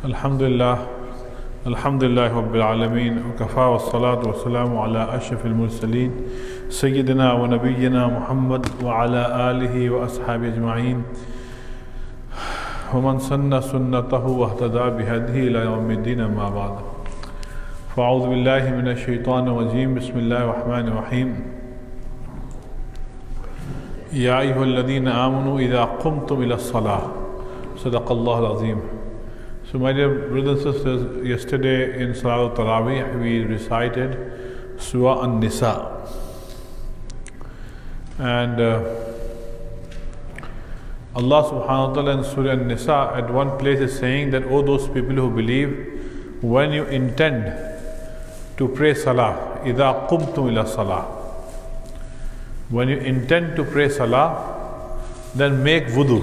Alhamdulillah, Alhamdulillah Rabbil Alameen, wa kafa wa salatu wa salamu ala ashrafil mursaleen, Sayyidina wa Nabiyyina Muhammad wa ala alihi wa ashabi ajma'een, wa man sanna sunnatahu wa ihtada bihadihi ila yawmiddin amma ba'd. Fa'udhu billahi minash shaitanir rajeem, bismillahir rahmanir rahim. Ya ayyuhalladhina amanu idha qumtum ila as-salah. Sadaqallahu al-azim. So my dear brothers and sisters, yesterday in Salat al-Tarawih we recited Surah An-Nisa, and Allah subhanahu wa ta'ala in Surah An-Nisa at one place is saying that, O those people who believe, when you intend to pray Salah, إِذَا قُمْتُمْ إِلَى Salah, when you intend to pray Salah, then make wudu.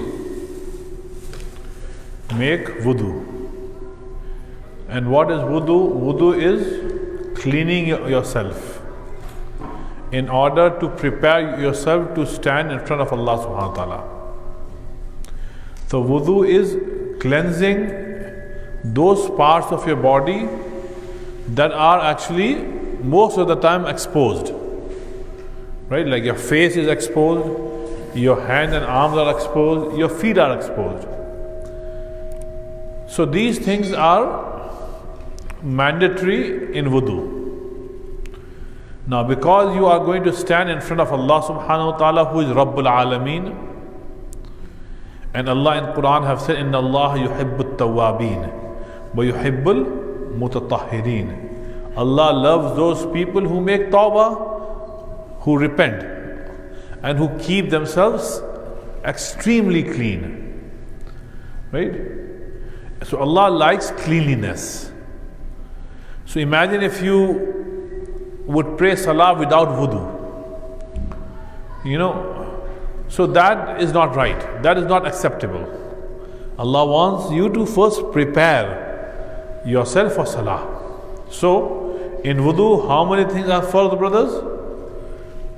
Make wudu. And what is wudu? Wudu is cleaning yourself in order to prepare yourself to stand in front of Allah subhanahu wa ta'ala. So wudu is cleansing those parts of your body that are actually most of the time exposed. Right? Like your face is exposed, your hands and arms are exposed, your feet are exposed. So these things are mandatory in wudu. Now because you are going to stand in front of Allah subhanahu wa ta'ala, who is Rabbul Alameen, and Allah in Quran have said, Inna Allah yuhibbut tawabin wa yuhibbul mutatahhirin. Allah loves those people who make tawbah, who repent and who keep themselves extremely clean. Right? So Allah likes cleanliness. So imagine if you would pray Salah without wudu. So that is not right. That is not acceptable. Allah wants you to first prepare yourself for Salah. So in wudu, how many things are fard, brothers?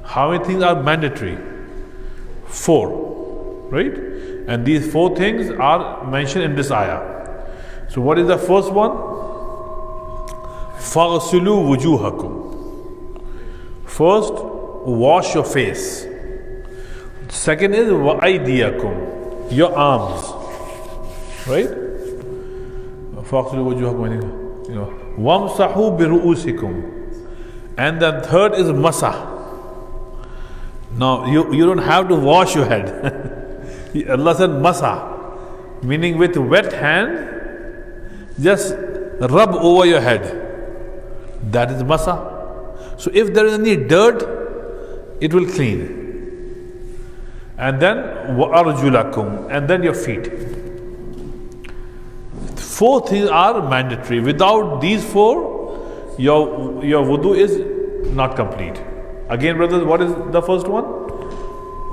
How many things are mandatory? 4. Right? And these 4 things are mentioned in this ayah. So what is the first one? فَغْسِلُوا وُجُوهَكُمْ. First, wash your face. Second is وَأَيْدِيَكُمْ, your arms. Right? فَغْسِلُوا وُجُوهَكُمْ. وَامْسَحُوا بِرُؤُوسِكُمْ. And then third is masah. Now, you don't have to wash your head. Allah said masah, meaning with wet hand, just rub over your head. That is masah. So if there is any dirt, it will clean. And then وَأَرْجُلَكُمْ, and then your feet. 4 things are mandatory. Without these 4, your wudu is not complete. Again, brothers, what is the first one?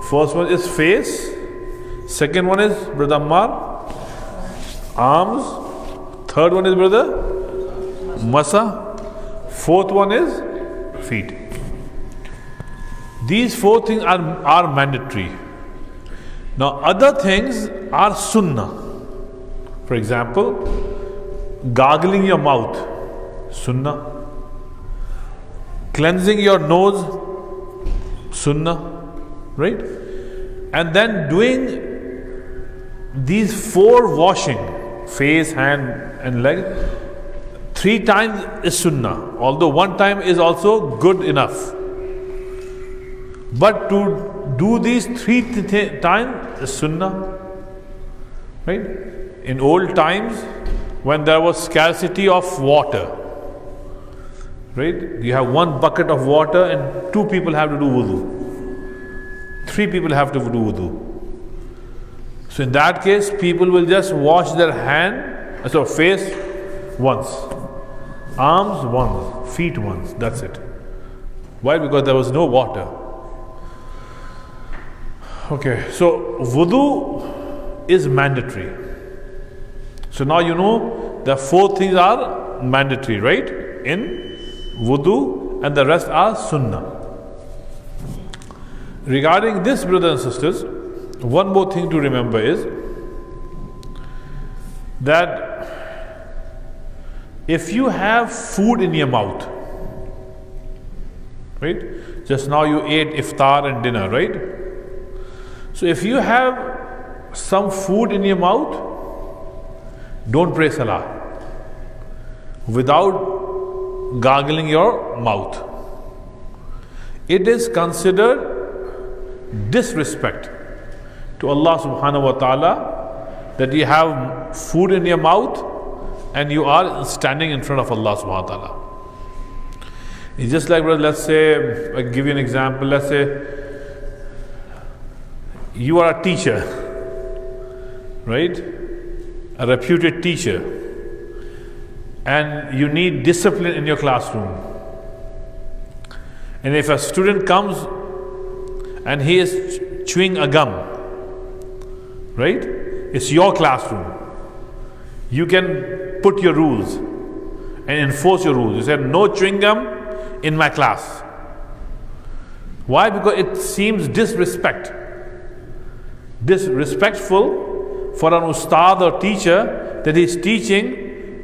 First one is face. Second one is, Brother Ammar, arms. Third one is, Brother Masa. Fourth one is feet. These 4 things are mandatory. Now other things are sunnah. For example, gargling your mouth, sunnah. Cleansing your nose, sunnah. Right? And then doing these 4 washing, face, hand and leg, 3 times is sunnah, although 1 time is also good enough. But to do these 3 times is sunnah. Right? In old times, when there was scarcity of water, right? You have 1 bucket of water and 2 people have to do wudu. 3 people have to do wudu. So in that case, people will just wash their face once, arms once, feet once, that's it. Why? Because there was no water. Okay, so wudu is mandatory. So now you know the 4 things are mandatory, right? In wudu, and the rest are sunnah. Regarding this, brothers and sisters, one more thing to remember is that If you have food in your mouth, right? Just now you ate iftar and dinner, right? So if you have some food in your mouth, don't pray salah without gargling your mouth. It is considered disrespect to Allah subhanahu wa ta'ala that you have food in your mouth and you are standing in front of Allah subhanahu wa ta'ala. It's just like, let's say, I'll give you an example. Let's say you are a teacher, right? A reputed teacher, and you need discipline in your classroom. And if a student comes and he is chewing a gum, right? It's your classroom. You can put your rules and enforce your rules. You said no chewing gum in my class. Why? Because it seems disrespectful for an ustad or teacher that he's teaching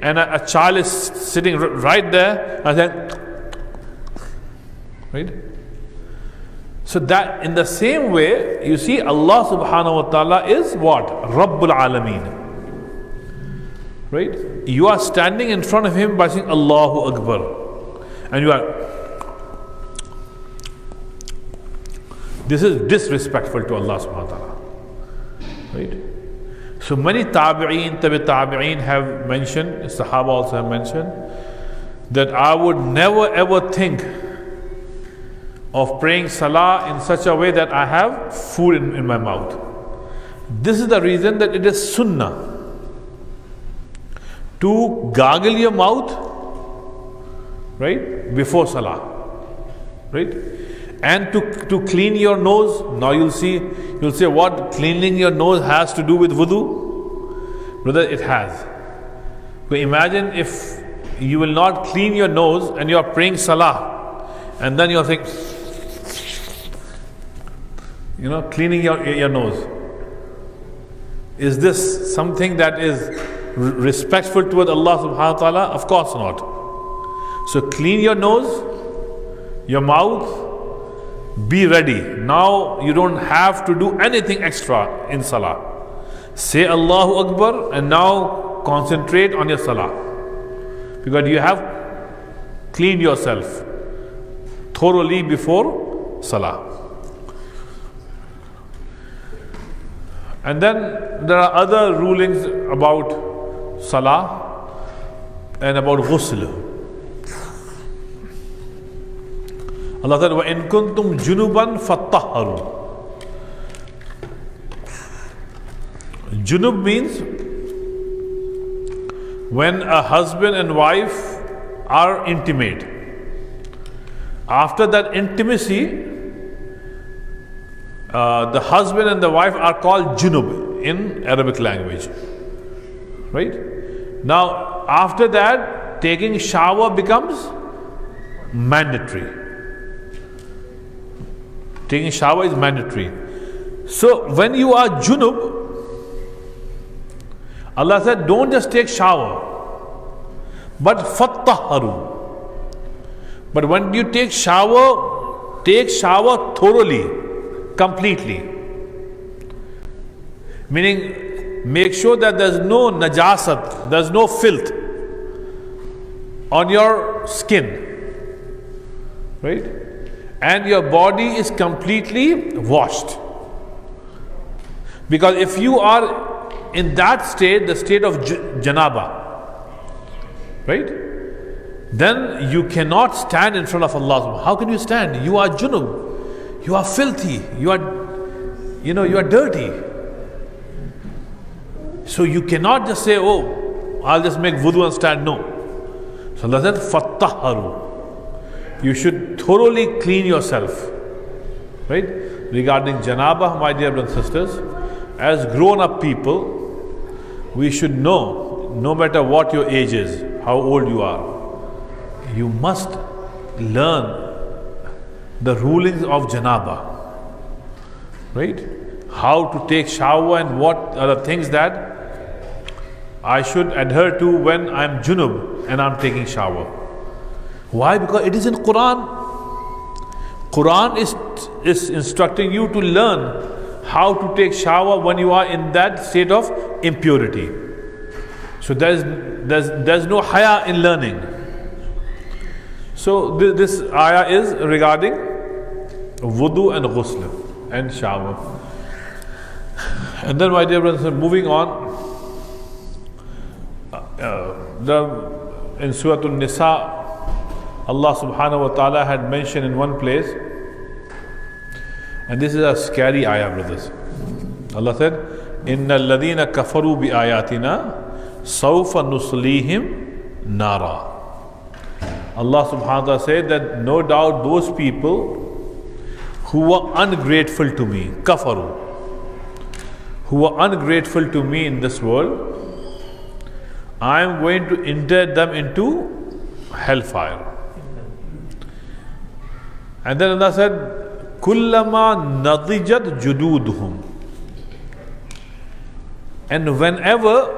and a child is sitting right there and then, right? So that in the same way, you see, Allah subhanahu wa ta'ala is what? Rabbul Alameen. Right? You are standing in front of Him by saying Allahu Akbar. And you are. This is disrespectful to Allah subhanahu wa ta'ala. Right? So many tabi'een, tabi'een have mentioned, Sahaba also have mentioned, that I would never ever think of praying salah in such a way that I have food in my mouth. This is the reason that it is sunnah to gargle your mouth, right, before salah, right, and to clean your nose. Now you'll say what cleaning your nose has to do with wudu. Brother, it has. But imagine if you will not clean your nose and you are praying salah, and then you're thinking, cleaning your nose. Is this something that is respectful toward Allah subhanahu wa ta'ala? Of course not. So clean your nose, your mouth, be ready. Now you don't have to do anything extra in salah. Say Allahu Akbar and now concentrate on your salah. Because you have cleaned yourself thoroughly before salah. And then there are other rulings about salah and about ghusl. Allah said, وَإِن كُنْتُمْ جُنُبًا فَاتَّهَّرُوا. Junub means when a husband and wife are intimate. After that intimacy, the husband and the wife are called junub in Arabic language. Right? Now, after that, taking shower becomes mandatory. Taking shower is mandatory. So, when you are junub, Allah said, don't just take shower, but fattaharu. But when you take shower thoroughly, completely. Meaning, make sure that there's no najasat, there's no filth on your skin. Right? And your body is completely washed. Because if you are in that state, the state of janaba, right? Then you cannot stand in front of Allah. How can you stand? You are junub. You are filthy. You are dirty. So you cannot just say, oh, I'll just make wudu and stand. No. So Allah said, fattaharu. You should thoroughly clean yourself. Right? Regarding janaba, my dear brothers and sisters, as grown-up people, we should know, no matter what your age is, how old you are, you must learn the rulings of janaba. Right? How to take shower and what are the things that I should adhere to when I'm junub. and I'm taking shower. Why? Because it is in Quran. Quran is instructing you to learn how to take shower when you are in that state of impurity. So there's no haya in learning. So this ayah is regarding wudu and ghusl and shower. And then, my dear brothers, moving on, in Surah An-Nisa, Allah subhanahu wa ta'ala had mentioned in one place, and this is a scary ayah, brothers. Allah said, Inna alladhina kafaru bi ayatina sawfa nuslihim nara. Allah subhanahu wa ta'ala said that no doubt those people who were ungrateful to me, kafaru, who were ungrateful to me in this world, I am going to enter them into hellfire. And then Allah said, Kullama nadijat jududuhum. And whenever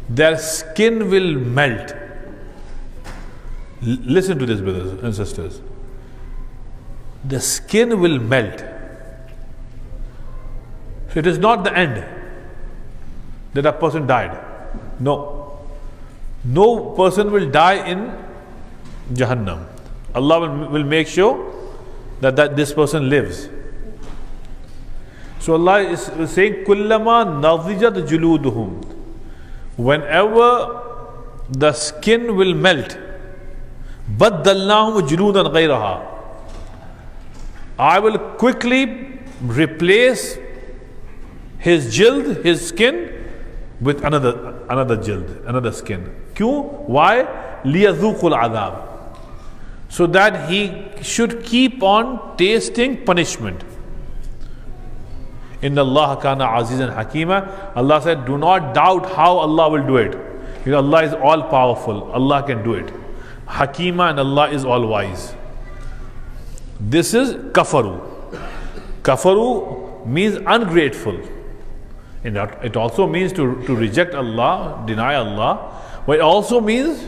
their skin will melt. Listen to this, brothers and sisters. The skin will melt. So it is not the end that a person died. No. No person will die in Jahannam. Allah will make sure that this person lives. So Allah is saying, Kullama nadijat juluduhum. Whenever the skin will melt, Baddalnahum juludan ghayraha. I will quickly replace his jild, his skin, with another jild, another skin. Kyun? Why? Liyadhuqul adhab. So that he should keep on tasting punishment. Inna Allah kana azizan hakima. Allah said, do not doubt how Allah will do it. Because Allah is all powerful. Allah can do it. Hakima, and Allah is all wise. This is kafaru. Kafaru means ungrateful. And it also means to reject Allah, deny Allah. But it also means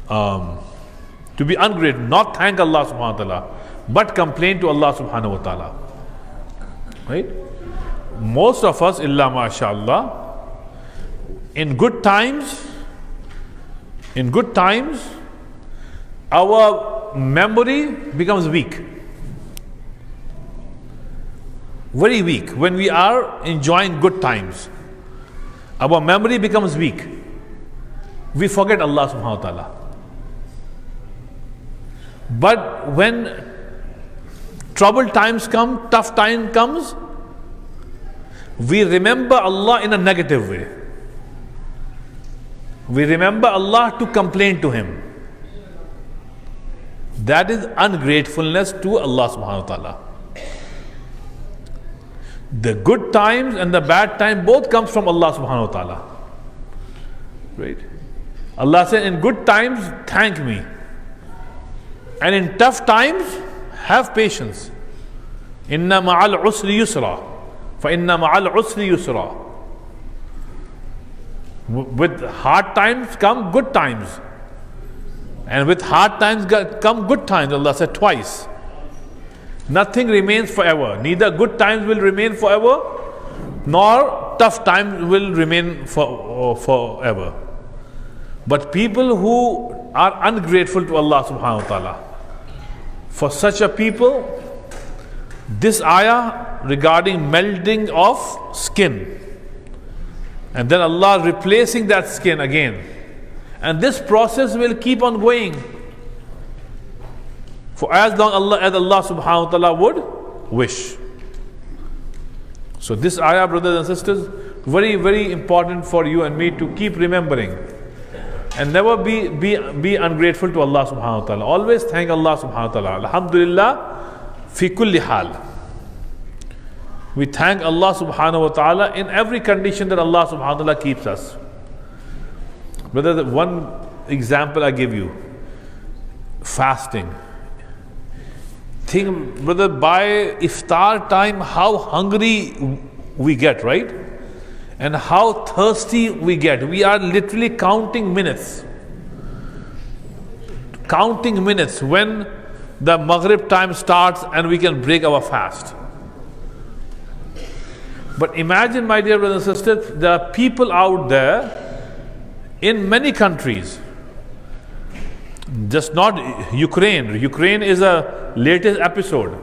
to be ungrateful, not thank Allah subhanahu wa ta'ala, but complain to Allah subhanahu wa ta'ala. Right? Most of us, illa masha'Allah, in good times, our memory becomes weak. Very weak. When we are enjoying good times, our memory becomes weak. We forget Allah subhanahu wa ta'ala. But when troubled times come, tough time comes, we remember Allah in a negative way. We remember Allah to complain to Him. That is ungratefulness to Allah subhanahu wa ta'ala. The good times and the bad time both comes from Allah subhanahu wa ta'ala. Right? Allah said, in good times, thank me. And in tough times, have patience. Inna ma'al usri yusra. Fa inna ma'al usri yusra. With hard times come good times. And with hard times come good times, Allah said twice. Nothing remains forever. Neither good times will remain forever, nor tough times will remain forever. But people who are ungrateful to Allah subhanahu wa ta'ala, for such a people, this ayah regarding melting of skin, and then Allah replacing that skin again, and this process will keep on going for as long as Allah subhanahu wa ta'ala would wish. So this ayah, brothers and sisters, very, very important for you and me to keep remembering. And never be ungrateful to Allah subhanahu wa ta'ala. Always thank Allah subhanahu wa ta'ala. Alhamdulillah, fi kulli hal. We thank Allah subhanahu wa ta'ala in every condition that Allah subhanahu wa ta'ala keeps us. Brother, one example I give you. Fasting. Think, brother, by iftar time, how hungry we get, right? and how thirsty we get. We are literally counting minutes. Counting minutes when the Maghrib time starts and we can break our fast. But imagine, my dear brothers and sisters, there are people out there in many countries, just not Ukraine. Ukraine is a latest episode.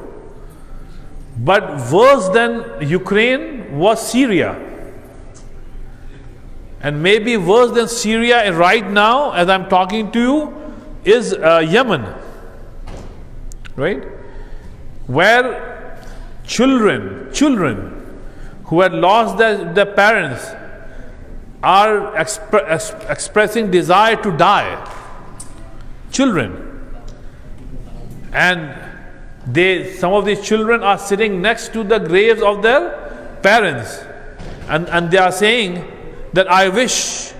But worse than Ukraine was Syria. And maybe worse than Syria right now, as I'm talking to you, is Yemen. Right? Where children who had lost their parents are expressing desire to die. Children. And some of these children are sitting next to the graves of their parents. And they are saying that I wish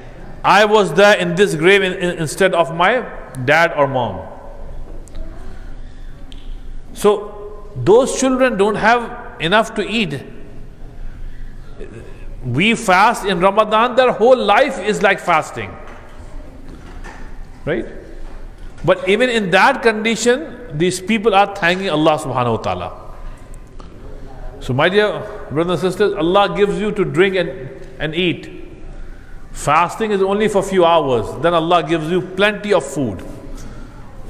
I was there in this grave instead of my dad or mom. So those children don't have enough to eat. We fast in Ramadan, their whole life is like fasting. Right? But even in that condition, these people are thanking Allah subhanahu wa ta'ala. So my dear brothers and sisters, Allah gives you to drink and eat. Fasting is only for a few hours. Then Allah gives you plenty of food.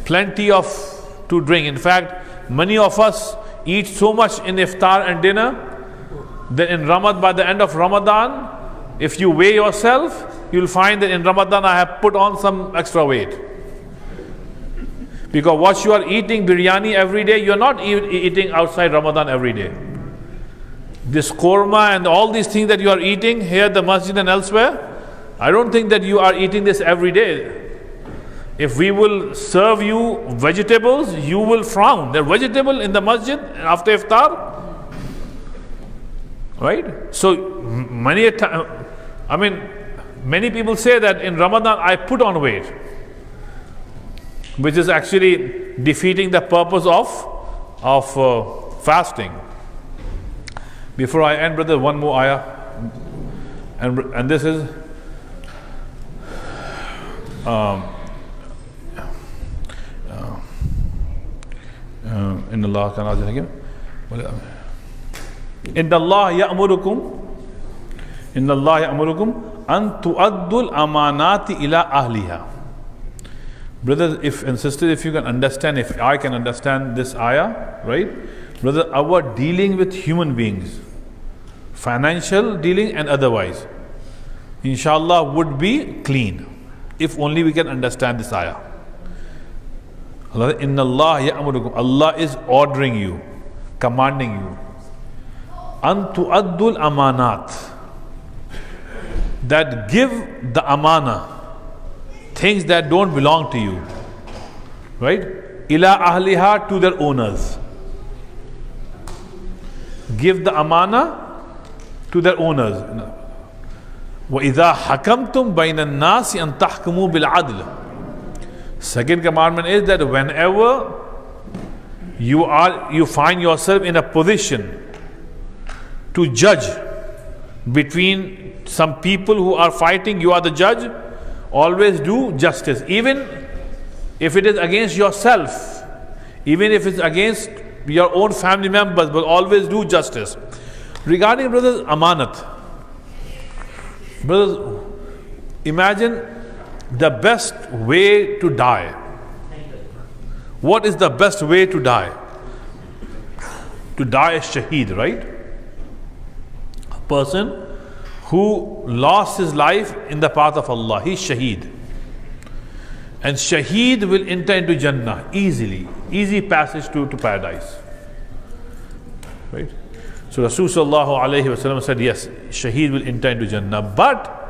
Plenty of to drink. In fact, many of us eat so much in iftar and dinner that in Ramadan, by the end of Ramadan, if you weigh yourself, you'll find that in Ramadan I have put on some extra weight. Because what you are eating biryani every day, you're not eating outside Ramadan every day. This korma and all these things that you are eating here at the masjid and elsewhere, I don't think that you are eating this every day. If we will serve you vegetables, you will frown. They're vegetable in the masjid after iftar. Right? So many people say that in Ramadan I put on weight, which is actually defeating the purpose of fasting. Before I end, brother, one more ayah, and this is in Allah Inna Allah ya'murukum an tu'addul amanati ila ahliha. Brothers and sisters, if you can understand, if I can understand this ayah, right? Brother, our dealing with human beings, financial dealing and otherwise, inshallah would be clean. If only we can understand this ayah. Inna Allah ya'murukum. Allah is ordering you, commanding you. An tu'addul amanat. That give the amana, things that don't belong to you, right? Ila ahliha, to their owners. Give the amana to their owners. Wa idha hakamtum bayna an-nasi an tahkumu bil adl. Second commandment is that whenever you find yourself in a position to judge between some people who are fighting, you are the judge, always do justice, even if it is against yourself, even if it's against your own family members, but always do justice. Regarding, brothers, amanat, brothers, imagine the best way to die. What is the best way to die? To die as shaheed, right? A person who lost his life in the path of Allah, he's shaheed. And shaheed will enter into Jannah easily, easy passage to paradise. Right? So Rasulullah sallallahu alaihi wasallam said, yes, shaheed will enter into Jannah. But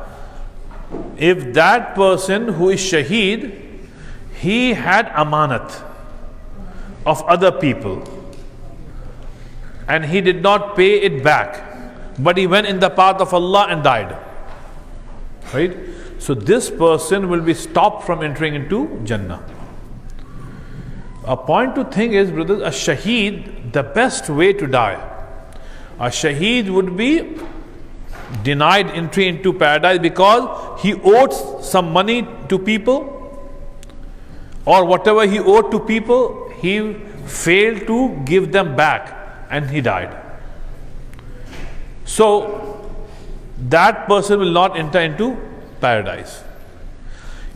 if that person who is shaheed, he had amanat of other people and he did not pay it back, but he went in the path of Allah and died, right? So this person will be stopped from entering into Jannah. A point to think is, brothers, a shaheed, the best way to die, a shaheed would be denied entry into paradise because he owed some money to people, or whatever he owed to people, he failed to give them back and he died. So that person will not enter into paradise.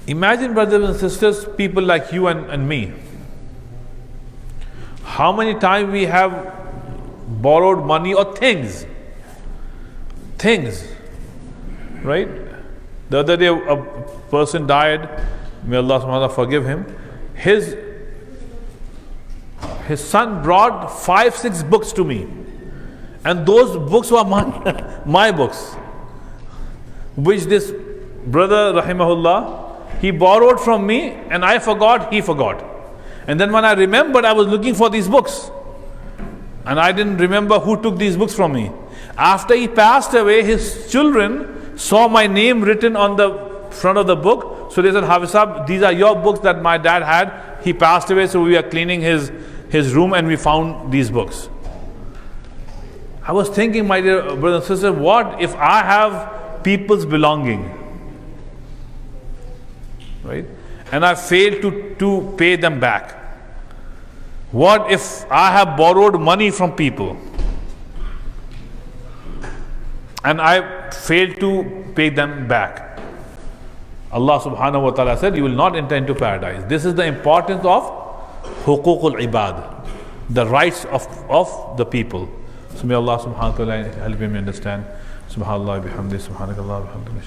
Imagine, brothers and sisters, people like you and me. How many times we have borrowed money or things, right? The other day a person died, may Allah subhanahu wa ta'ala forgive him. His son brought 5-6 books to me, and those books were my books, which this brother rahimahullah, he borrowed from me, and I forgot, he forgot. And then when I remembered, I was looking for these books, and I didn't remember who took these books from me. After he passed away, his children saw my name written on the front of the book. So they said, Hafiz Sahab, these are your books that my dad had. He passed away, so we are cleaning his room and we found these books. I was thinking, my dear brother and sister, what if I have people's belonging, right? And I failed to pay them back. What if I have borrowed money from people and I failed to pay them back? Allah subhanahu wa ta'ala said, you will not enter into paradise. This is the importance of huququl ibad, the rights of the people. So may Allah subhanahu wa ta'ala help me understand. Subhanallah bihamdi, subhanakallah bihamdi.